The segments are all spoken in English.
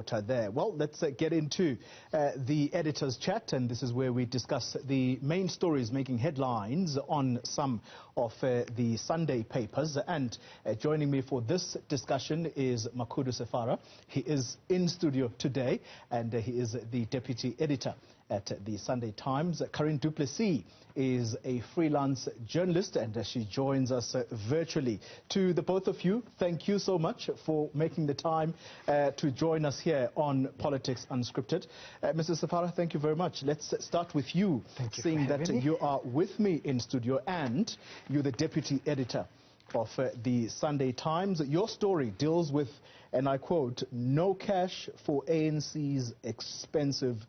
reporter there. Well, let's get into the editor's chat, and this is where we discuss the main stories making headlines on some of the Sunday papers. And joining me for this discussion is Makhudu Sefara. He is in studio today, and he is the deputy editor at the Sunday Times. Carien du Plessis is a freelance journalist, and she joins us virtually. To the both of you, thank you so much for making the time to join us here on Politics Unscripted. Mr. Sefara, thank you very much. Let's start with you, seeing that you are with me in studio and you're the deputy editor of the Sunday Times. Your story deals with, and I quote, "No cash for ANC's expensive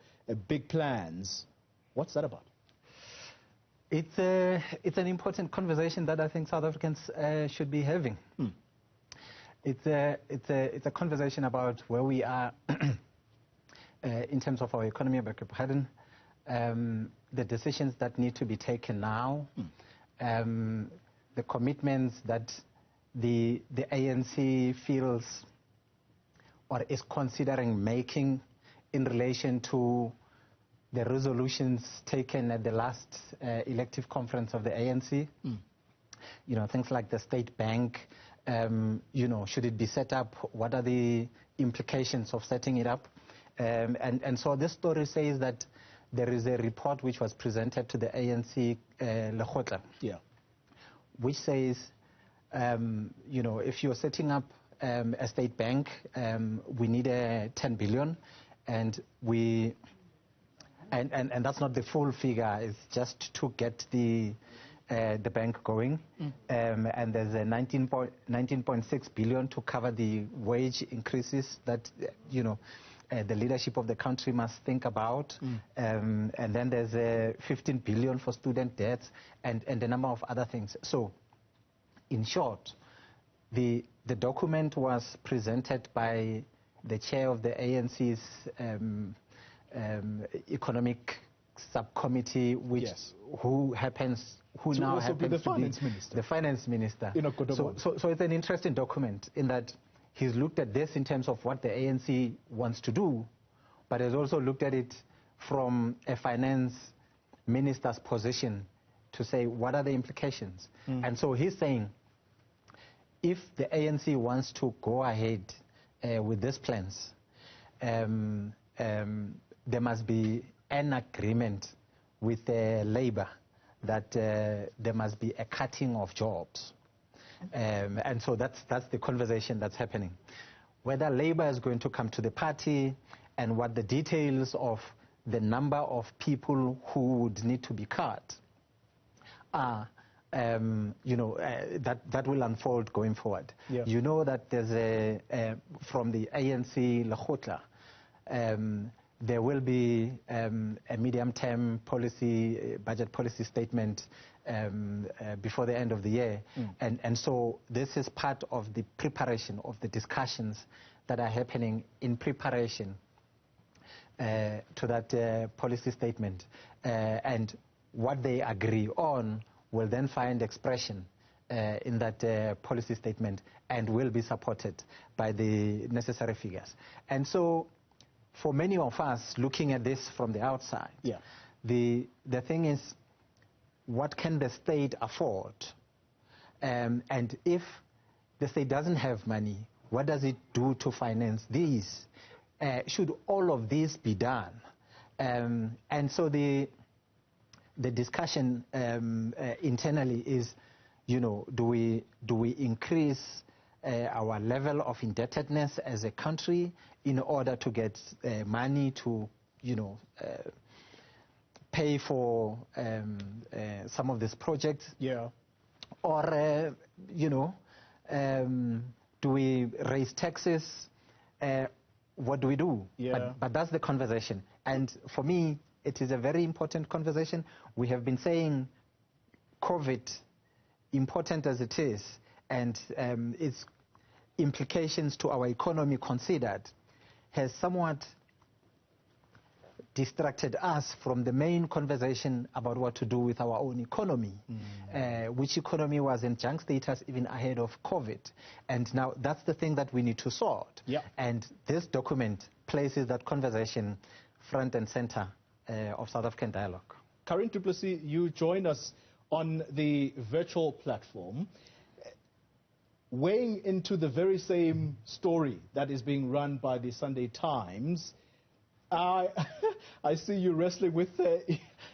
big plans." What's that about? It's an important conversation that I think South Africans should be having. It's a conversation about where we are in terms of our economy, the decisions that need to be taken now, the commitments that the ANC feels or is considering making in relation to the resolutions taken at the last elective conference of the ANC. You know, things like the state bank, you know, should it be set up? What are the implications of setting it up? And so this story says that there is a report which was presented to the ANC Lekgotla, which says, you know, if you're setting up a state bank, we need 10 billion. And and that's not the full figure. It's just to get the bank going. And there's a 19.6 billion to cover the wage increases that you know the leadership of the country must think about. And then there's a 15 billion for student debts and a number of other things. So, in short, the document was presented by the chair of the ANC's economic subcommittee, which who now happens to be the finance minister. So it's an interesting document in that he's looked at this in terms of what the ANC wants to do, but has also looked at it from a finance minister's position to say what are the implications. And so he's saying if the ANC wants to go ahead with these plans, there must be an agreement with Labour that there must be a cutting of jobs. And so that's the conversation that's happening. Whether Labour is going to come to the party and what the details of the number of people who would need to be cut are, you know, that will unfold going forward. You know that there's from the ANC Lekgotla, there will be a medium-term policy, budget policy statement before the end of the year. And so this is part of the preparation of the discussions that are happening in preparation to that policy statement. And what they agree on will then find expression in that policy statement and will be supported by the necessary figures. And so for many of us looking at this from the outside, the thing is, what can the state afford? And if the state doesn't have money, what does it do to finance these? Should all of this be done? And so the discussion internally is, you know, do we increase our level of indebtedness as a country in order to get money to, you know, pay for some of these projects? Or, you know, do we raise taxes? What do we do? But that's the conversation. And for me, it is a very important conversation. We have been saying COVID, important as it is, and its implications to our economy considered, has somewhat distracted us from the main conversation about what to do with our own economy, which economy was in junk status even ahead of COVID. And now that's the thing that we need to sort. And this document places that conversation front and center of South African dialogue. Carien du Plessis, you join us on the virtual platform, weighing into the very same story that is being run by the Sunday Times. I see you wrestling with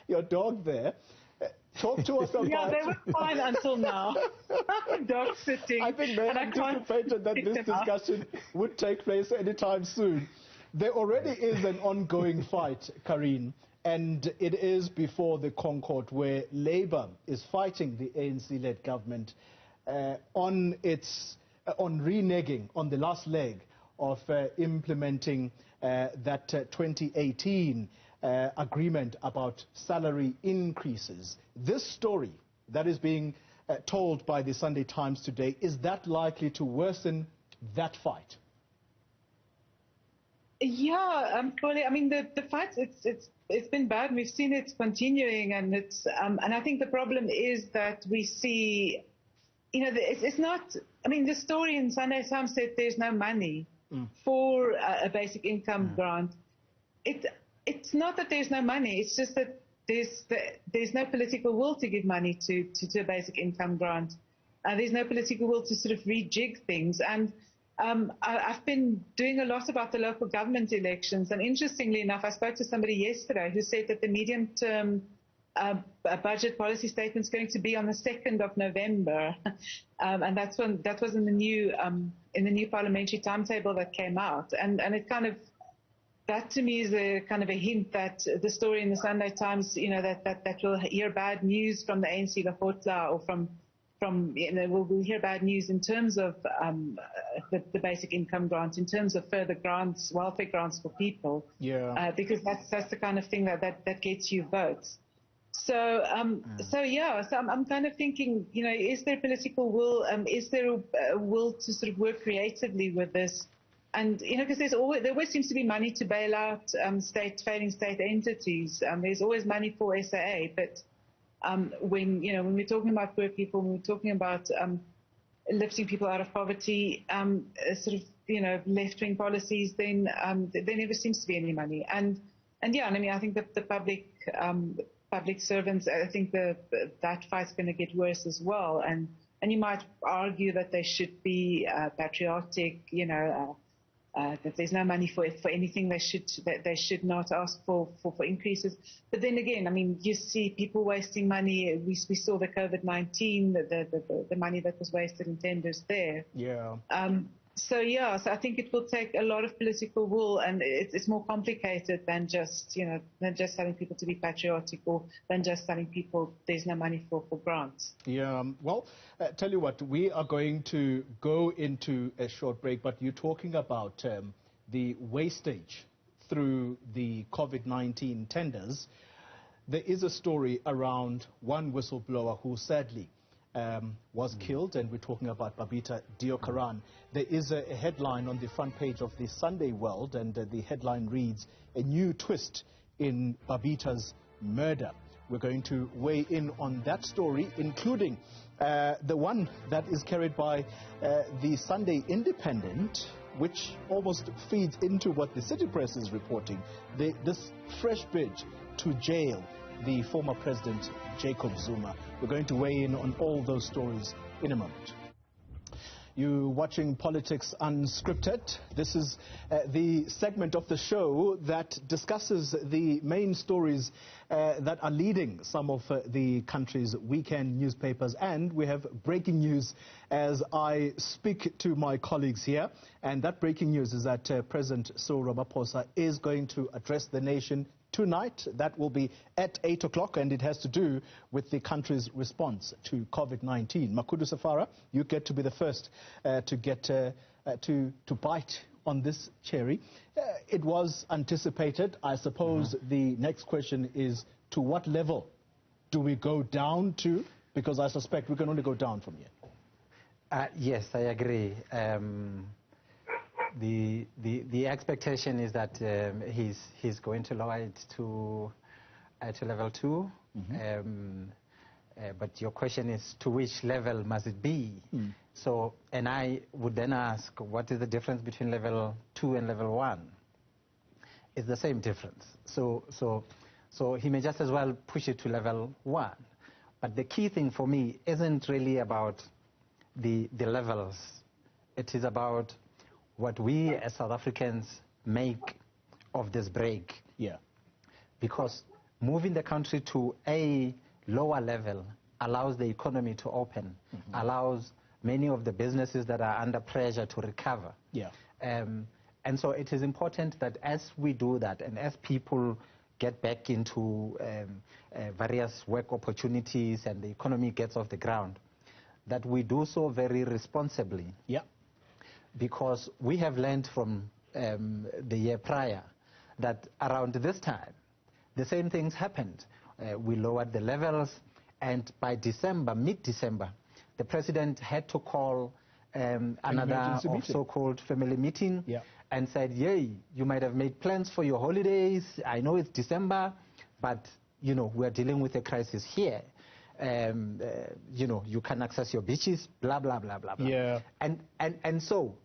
your dog there. Talk to us about... Yeah, they were fine until now. Dog sitting. I think they anticipated that this discussion would take place anytime soon. There already is an ongoing fight, Carien, and it is before the Concord, where Labour is fighting the ANC-led government on reneging on the last leg of implementing that 2018 agreement about salary increases. This story that is being told by the Sunday Times today, is that likely to worsen that fight? Yeah, I mean, the fight, it's been bad. We've seen it continuing, and and I think the problem is that we see, it's not. I mean, the story in Sunday Times said there's no money for a basic income grant. It's not that there's no money. It's just that there's no political will to give money to a basic income grant. There's no political will to sort of rejig things. And I've been doing a lot about the local government elections, and interestingly enough, I spoke to somebody yesterday who said that the medium-term budget policy statement is going to be on the 2nd of November, and that was in the new parliamentary timetable that came out, and it kind of, that to me is a kind of a hint that the story in the Sunday Times, that we'll hear bad news from the ANC, the Hotla, or from we'll hear bad news in terms of the basic income grant, in terms of further grants, welfare grants for people. Yeah. Because that's the kind of thing that gets you votes. So I'm kind of thinking, is there political will? Is there a will to sort of work creatively with this? And because there always seems to be money to bail out failing state entities. There's always money for SAA, but when we're talking about poor people, when we're talking about lifting people out of poverty, sort of left-wing policies, then there never seems to be any money. And yeah, I mean, I think that the public servants, I think that fight's going to get worse as well. And you might argue that they should be patriotic, that there's no money for anything. They should not ask for increases. But then again, I mean, you see people wasting money. We saw the COVID-19, the money that was wasted in tenders there. Yeah. So I think it will take a lot of political will, and it's more complicated than just telling people to be patriotic, or than just telling people there's no money for grants. Yeah. Well, tell you what, we are going to go into a short break, but you're talking about the wastage through the COVID-19 tenders. There is a story around one whistleblower who sadly was killed, and we're talking about Babita Deokaran. There is a headline on the front page of the Sunday World, and the headline reads, "A new twist in Babita's murder." We're going to weigh in on that story, including the one that is carried by the Sunday Independent, which almost feeds into what the City Press is reporting. This fresh bid to jail the former president, Jacob Zuma. We're going to weigh in on all those stories in a moment. You're watching Politics Unscripted. This is the segment of the show that discusses the main stories that are leading some of the country's weekend newspapers. And we have breaking news as I speak to my colleagues here. And that breaking news is that President Cyril Ramaphosa is going to address the nation tonight. That will be at 8 o'clock, and it has to do with the country's response to COVID-19. Makhudu Sefara, you get to be the first to get to bite on this cherry. It was anticipated. I suppose the next question is, to what level do we go down to? Because I suspect we can only go down from here. Yes, I agree. The expectation is that he's going to lower it to level 2. But your question is, to which level must it be? So, and I would then ask, what is the difference between level 2 and level 1? it's the same difference. So he may just as well push it to level 1. But the key thing for me isn't really about the levels. It is about what we as South Africans make of this break. Yeah. Because moving the country to a lower level allows the economy to open, allows many of the businesses that are under pressure to recover. Yeah. And so it is important that as we do that and as people get back into various work opportunities and the economy gets off the ground, that we do so very responsibly. Yeah. Because we have learned from the year prior that around this time, the same things happened. We lowered the levels, and by December, mid-December, the president had to call another so-called family meeting and said, yay, you might have made plans for your holidays. I know it's December, but, you know, we're dealing with a crisis here. You know, you can access your beaches, blah, blah, blah, blah, blah. Yeah. And so,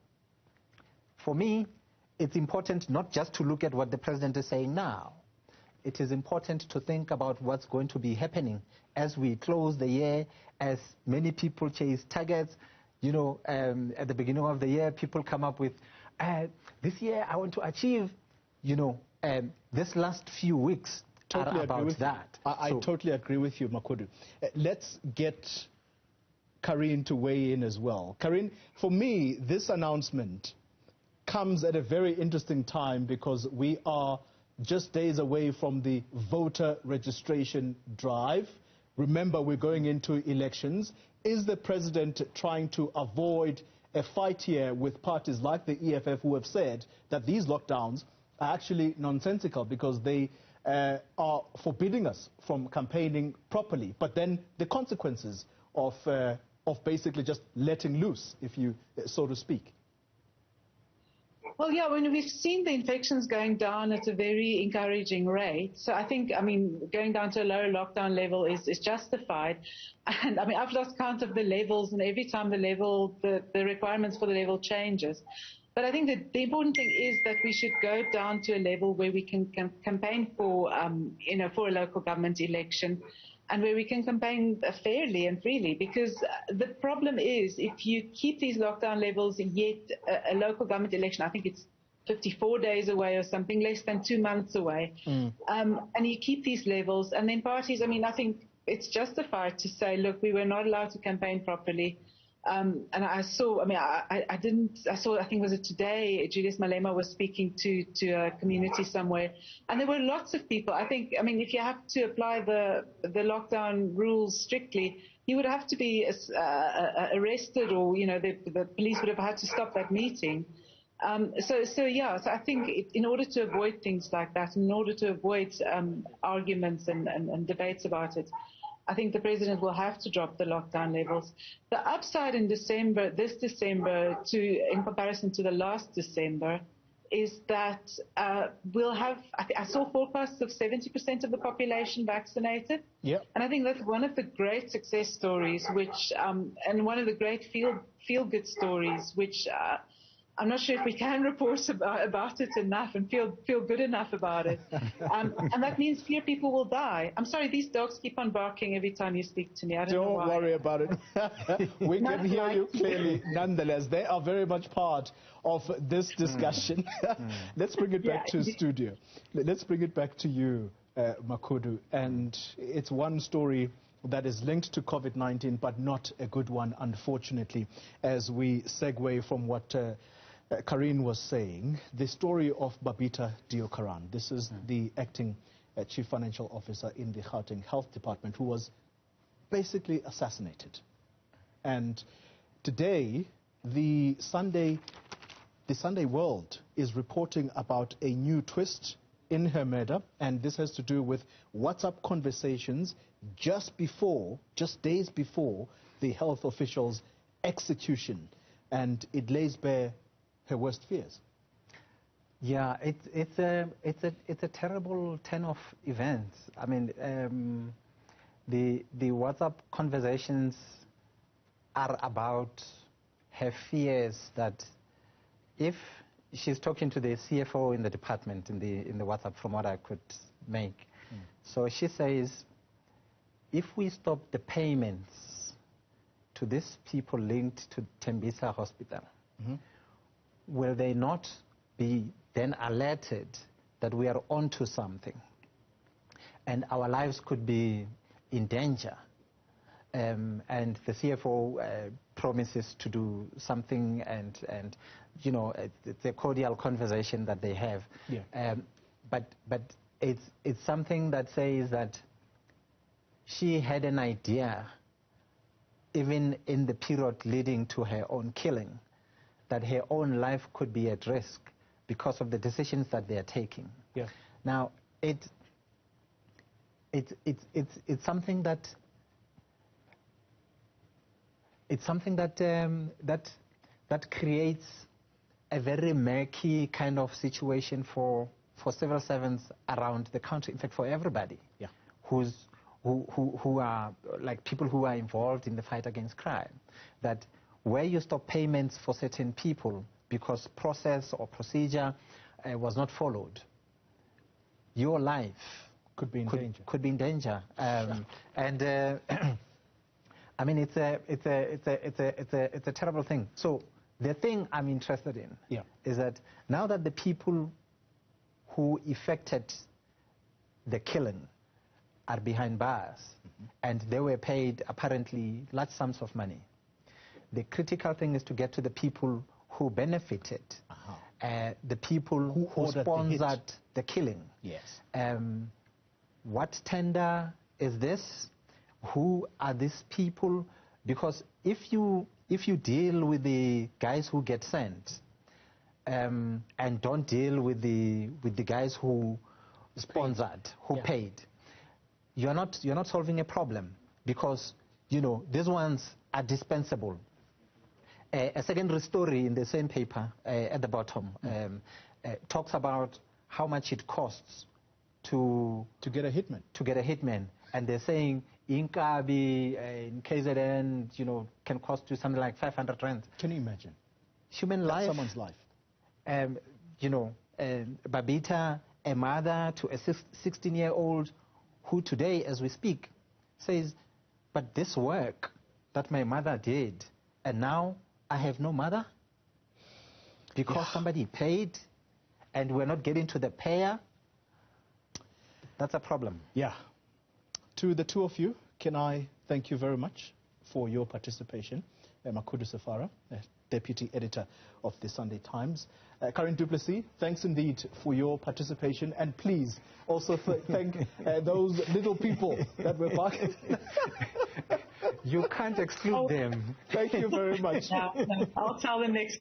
for me, it's important not just to look at what the president is saying now. It is important to think about what's going to be happening as we close the year, as many people chase targets. You know, at the beginning of the year, people come up with, this year I want to achieve, you know, this last few weeks Totally are about that. I totally agree with you, Makhudu. Let's get Carien to weigh in as well. Carien, for me, this announcement comes at a very interesting time because we are just days away from the voter registration drive. Remember, we're going into elections. Is the president trying to avoid a fight here with parties like the EFF who have said that these lockdowns are actually nonsensical because they are forbidding us from campaigning properly? But then the consequences of basically just letting loose, if you so to speak. Well, yeah, when we've seen the infections going down at a very encouraging rate. So I think, I mean, going down to a lower lockdown level is justified. And I mean, I've lost count of the levels, and every time the requirements for the level changes. But I think that the important thing is that we should go down to a level where we can campaign for, you know, for a local government election, and where we can campaign fairly and freely. Because the problem is, if you keep these lockdown levels, yet a local government election, I think it's 54 days away or something, less than 2 months away, and you keep these levels, and then parties, I mean, I think it's justified to say, look, we were not allowed to campaign properly. And I saw, I mean, I saw, I think was it today, Julius Malema was speaking to a community somewhere, and there were lots of people. I think, I mean, if you have to apply the lockdown rules strictly, he would have to be arrested, or, you know, the police would have had to stop that meeting. So I think in order to avoid things like that, in order to avoid arguments and debates about it, I think the president will have to drop the lockdown levels. The upside in December, this December, in comparison to the last December, is that we'll have, I saw forecasts of 70% of the population vaccinated. Yep. And I think that's one of the great success stories, which, and one of the great feel-good stories, which I'm not sure if we can report about it enough and feel good enough about it. And that means fewer people will die. I'm sorry, these dogs keep on barking every time you speak to me. I don't know why. Don't worry about it. We can hear you clearly. Nonetheless, they are very much part of this discussion. Let's bring it back to studio. Let's bring it back to you, Makhudu. And it's one story that is linked to COVID-19, but not a good one, unfortunately, as we segue from what Carien was saying, the story of Babita Deokaran. This is the acting chief financial officer in the Gauteng Health Department, who was basically assassinated. And today, the Sunday World is reporting about a new twist in her murder, and this has to do with WhatsApp conversations just days before the health official's execution, and it lays bare her worst fears. Yeah, it's a terrible turn of events. I mean, the WhatsApp conversations are about her fears that if she's talking to the CFO in the department in the WhatsApp from what I could make. So she says, if we stop the payments to these people linked to Tembisa Hospital, will they not be then alerted that we are onto something and our lives could be in danger? And the CFO promises to do something, and you know, it's a cordial conversation that they have. Yeah. But it's something that says that she had an idea, even in the period leading to her own killing, that her own life could be at risk because of the decisions that they are taking. Yeah. Now, it's something that that creates a very murky kind of situation for civil servants around the country. In fact, for everybody. Yeah. Who are like people who are involved in the fight against crime. That where you stop payments for certain people because process or procedure was not followed, your life could be in danger. Could be in danger. And I mean, it's a terrible thing. So the thing I'm interested in is that now that the people who effected the killing are behind bars, and they were paid apparently large sums of money, the critical thing is to get to the people who benefited, the people who sponsored the killing. Yes. What tender is this? Who are these people? Because if you deal with the guys who get sent, and don't deal with the guys who sponsored, who paid, you're not solving a problem, because you know these ones are dispensable. A secondary story in the same paper at the bottom talks about how much it costs to get a hitman. And they're saying Inkabi in KZN, you know, can cost you something like 500 rand. Can you imagine? Human life. Someone's life. You know, Babita, a mother to a 16-year-old, who today, as we speak, says, but this work that my mother did, and now I have no mother because somebody paid and we're not getting to the payer. That's a problem. Yeah. To the two of you, can I thank you very much for your participation. Makhudu Sefara, Deputy Editor of the Sunday Times. Carien du Plessis, thanks indeed for your participation. And please also thank those little people that were parked. You can't exclude them. Thank you very much. No, I'll tell them next